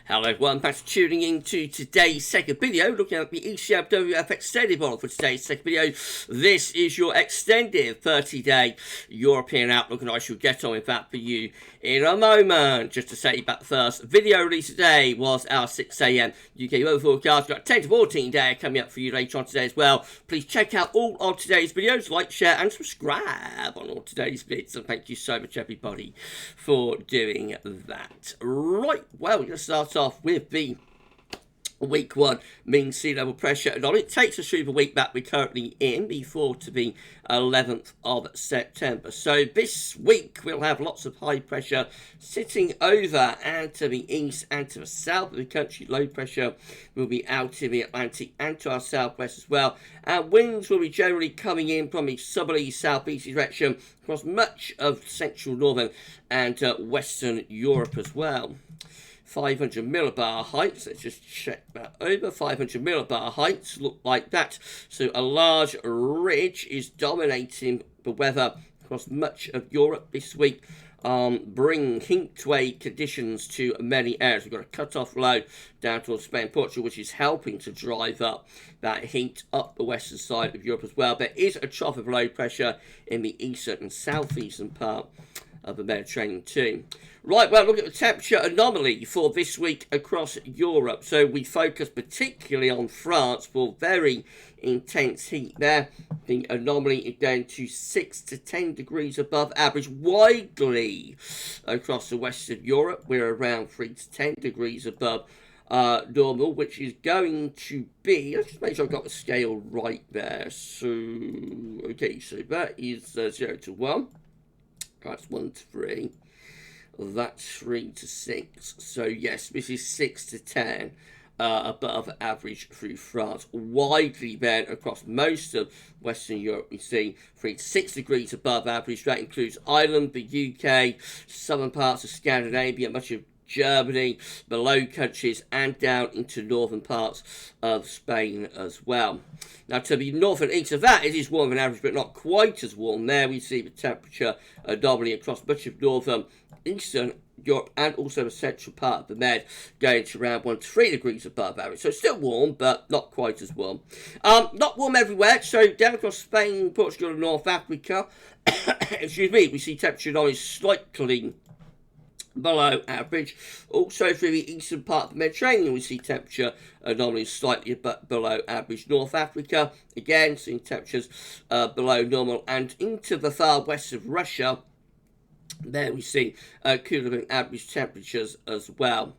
Hello everyone, thanks for tuning in to today's second video, looking at the GWV extended model for today's second video. This is your extended 30-day European outlook, and I shall get on with that for you in a moment. Just to say back first, video release today was our 6 AM UK weather forecast. We've got 10 to 14 day coming up for you later on today as well. Please check out all of today's videos, like, share and subscribe on all today's vids, and thank you so much everybody for doing that. Right, well, we're going to start off with the week one mean sea level pressure, and it takes us through the week that we're currently in before to the 11th of September. So this week we'll have lots of high pressure sitting over and to the east and to the south of the country. Low pressure will be out in the Atlantic and to our southwest as well, and winds will be generally coming in from the southerly southeast direction across much of central, northern and western Europe as well. 500 millibar heights, let's just check that over. 500 millibar heights look like that. So a large ridge is dominating the weather across much of Europe this week, bring heat wave conditions to many areas. We've got a cut-off low down towards Spain and Portugal, which is helping to drive up that heat up the western side of Europe as well. There is a trough of low pressure in the eastern and southeastern part of the Mediterranean too. Right, well, look at the temperature anomaly for this week across Europe. So we focus particularly on France for very intense heat there. The anomaly is down to 6 to 10 degrees above average widely across the western Europe. We're around 3 to 10 degrees above normal, which is going to be, let's just make sure I've got the scale right there. So, okay, so that is 0 to 1. That's 1 to 3. That's 3 to 6. So yes, this is 6 to 10 above average through France. Widely then across most of Western Europe, we see 3 to 6 degrees above average. That includes Ireland, the UK, southern parts of Scandinavia, much of Germany, the Low Countries, and down into northern parts of Spain as well. Now, to the north and east of that, it is warmer than average, but not quite as warm. There we see the temperature anomaly across much of northern, eastern Europe, and also the central part of the Med, going to around 1 to 3 degrees above average. So it's still warm, but not quite as warm. Not warm everywhere. So down across Spain, Portugal, and North Africa, excuse me, we see temperature anomaly slightly below average. Also through the eastern part of the Mediterranean, we see temperature anomalies slightly below average. North Africa, again, seeing temperatures below normal, and into the far west of Russia, there we see cooler than average temperatures as well.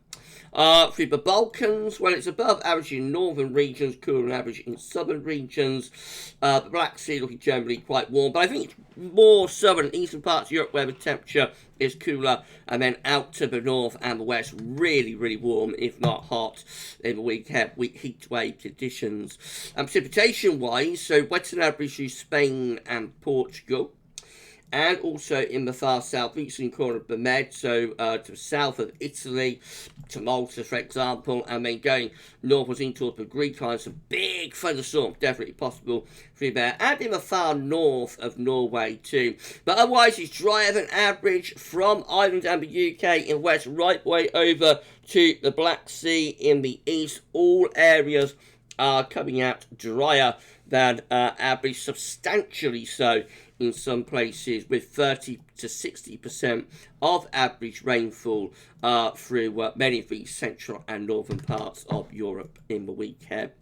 Through the Balkans, well, it's above average in northern regions, cooler than average in southern regions. The Black Sea looking generally quite warm, but I think it's more southern and eastern parts of Europe where the temperature is cooler, and then out to the north and the west, really, really warm, if not hot, in the week ahead, heat wave conditions. Precipitation-wise, so wetter than average through Spain and Portugal, and also in the far southeastern corner of the Med, so to the south of Italy, to Malta, for example, and then going northwards in towards the Greek islands. Some big thunderstorms definitely possible through there, and in the far north of Norway too. But otherwise, it's drier than average from Ireland and the UK in the west, right way over to the Black Sea in the east. All areas are coming out drier than average, substantially so in some places, with 30 to 60% of average rainfall through many of the central and northern parts of Europe in the week ahead.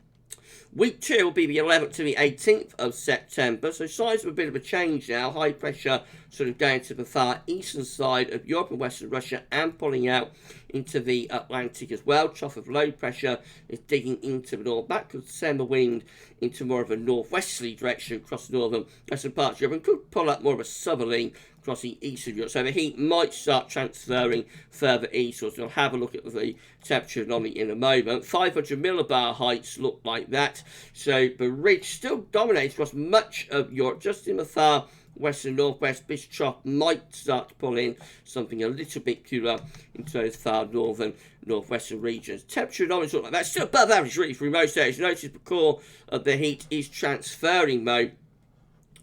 Week 2 will be the 11th to the 18th of September, so signs of a bit of a change now. High pressure sort of going to the far eastern side of Europe and western Russia and pulling out into the Atlantic as well. Trough of low pressure is digging into the north. That could send the wind into more of a northwesterly direction across the northern western parts of Europe, and could pull up more of a southerly across the east of Europe. So the heat might start transferring further eastwards. We'll have a look at the temperature anomaly in a moment. 500 millibar heights look like that. So the ridge still dominates across much of Europe, just in the far western northwest. This trough might start to pull in something a little bit cooler into those far northern northwestern regions. Temperature anomalies look like that. Still above average really for most areas. Notice the core of the heat is transferring though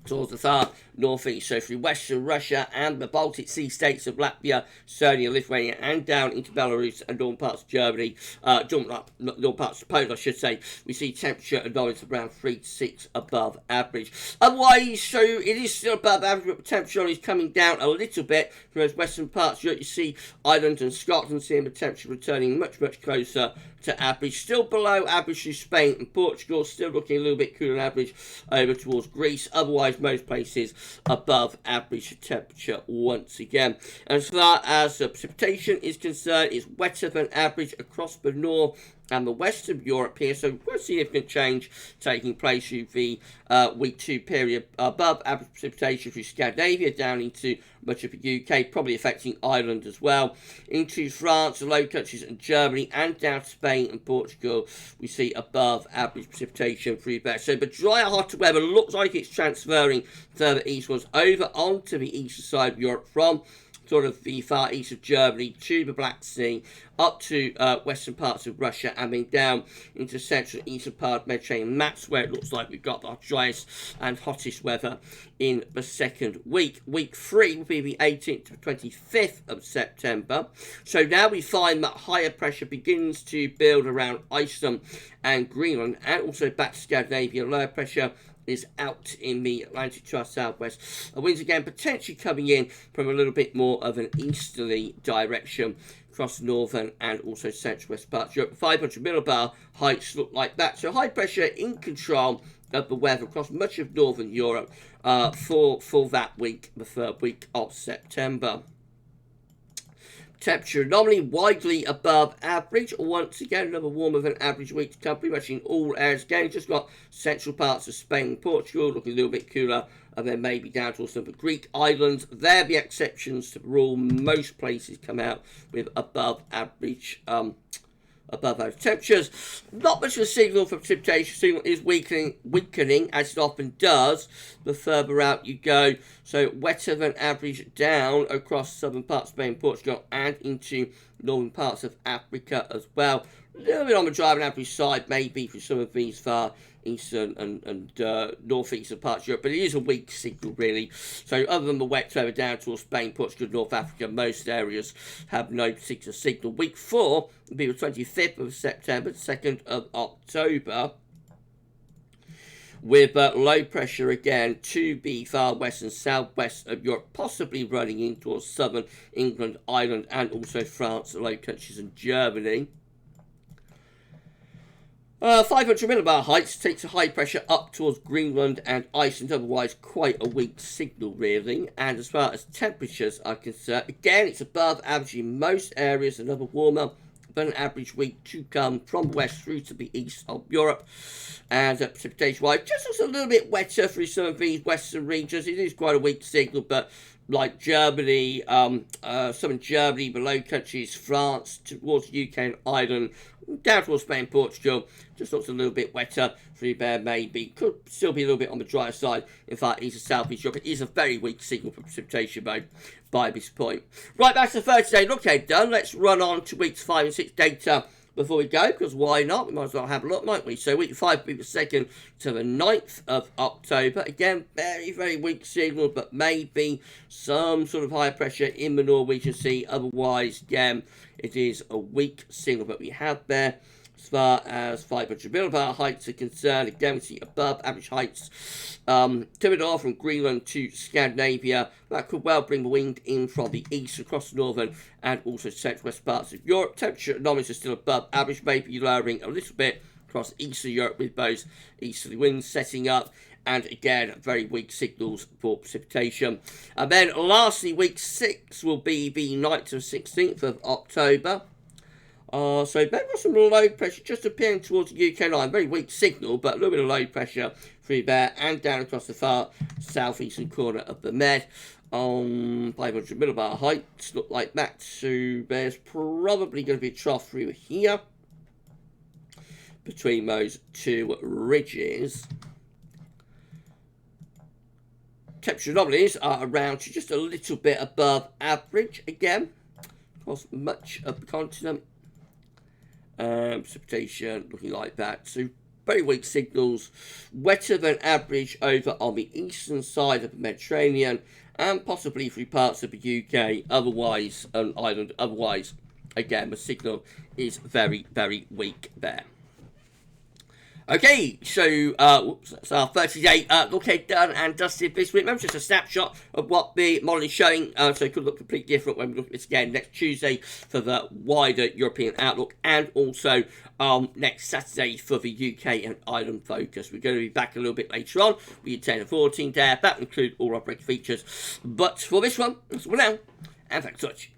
towards the far northeast, so through western Russia and the Baltic Sea states of Latvia, Estonia, Lithuania, and down into Belarus and northern parts of Germany, northern parts of Poland, I should say, we see temperature anomalies around 3 to 6 above average. Otherwise, so it is still above average, but the temperature is coming down a little bit from those western parts. You see Ireland and Scotland seeing the temperature returning much, much closer to average. Still below average through Spain and Portugal, still looking a little bit cooler than average over towards Greece. Otherwise, most places above average temperature once again. And as far as precipitation is concerned, it's wetter than average across the north and the west of Europe here, so quite a significant change taking place through the week 2 period. Above average precipitation through Scandinavia down into much of the UK, probably affecting Ireland as well, into France, the Low Countries and Germany, and down to Spain and Portugal. We see above average precipitation through there. So the drier, hotter weather looks like it's transferring further eastwards over onto the eastern side of Europe from sort of the far east of Germany to the Black Sea, up to western parts of Russia, and then down into central and eastern part of Mediterranean. That's where it looks like we've got our driest and hottest weather in the second week. Week 3 will be the 18th to 25th of September. So now we find that higher pressure begins to build around Iceland and Greenland, and also back to Scandinavia. Lower pressure is out in the Atlantic to our southwest. Winds again potentially coming in from a little bit more of an easterly direction across northern and also central west parts of Europe. 500 millibar heights look like that. So high pressure in control of the weather across much of northern Europe for that week, the third week of September. Temperature anomaly widely above average. Once again, another warmer than average week to come pretty much in all areas. Again, just got central parts of Spain and Portugal looking a little bit cooler, and then maybe down towards some of the Greek islands. They're the exceptions to the rule. Most places come out with above average temperatures. Not much of a signal for precipitation. Signal is weakening as it often does the further out you go. So wetter than average down across southern parts of Spain, Portugal, and into northern parts of Africa as well. A little bit on the dry and average side, maybe for some of these far eastern and northeastern parts of Europe, but it is a weak signal really. So other than the wet weather down towards Spain, Portugal, North Africa, most areas have no particular signal. Week 4 will be the 25th of September, 2nd of October, with low pressure again to the far west and southwest of Europe, possibly running in towards southern England, Ireland, and also France, the Low Countries and Germany. 500 millibar heights takes a high pressure up towards Greenland and Iceland, otherwise quite a weak signal really. And as far as temperatures are concerned, again it's above average in most areas, another warmer than average week to come from west through to the east of Europe. And precipitation wise, just looks a little bit wetter through some of these western regions. It is quite a weak signal, but like Germany, southern Germany, the Low Countries, France, towards the UK and Ireland, down towards Spain, Portugal, just looks a little bit wetter through there maybe. Could still be a little bit on the drier side. In fact, east and southeast Europe, it is a very weak signal for precipitation mode by this point. Right, that's the 30-day look ahead done. Let's run on to weeks 5 and 6 data before we go, because why not? We might as well have a look, might we? So week 5 will be the 2nd to the 9th of October. Again, very, very weak signal, but maybe some sort of higher pressure in the Norwegian Sea. Otherwise, again, it is a weak signal, but we have there. As far as 500 millibar heights are concerned, again we see above average heights to the north from Greenland to Scandinavia. That could well bring the wind in from the east across the northern and also southwest parts of Europe. Temperature anomalies are still above average, maybe lowering a little bit across eastern Europe with those easterly winds setting up. And again, very weak signals for precipitation. And then lastly, week 6 will be the 9th to 16th of October. So maybe got some low pressure just appearing towards the UK line. Very weak signal, but a little bit of low pressure through there and down across the far southeastern corner of the Med. 500 millibar heights look like that. So there's probably going to be a trough through here between those two ridges. Temperature anomalies are around to just a little bit above average again across much of the continent. Precipitation looking like that. So very weak signals, wetter than average over on the eastern side of the Mediterranean, and possibly through parts of the UK, otherwise, an island, otherwise, again, the signal is very, very weak there. Okay, so that's our 30-day look ahead done and dusted this week. Remember, just a snapshot of what the model is showing, so it could look completely different when we look at this again next Tuesday for the wider European outlook, and also next Saturday for the UK and Ireland focus. We're going to be back a little bit later on with your 10 and 14 there. That will include all our break features. But for this one, that's all now, and thanks so much.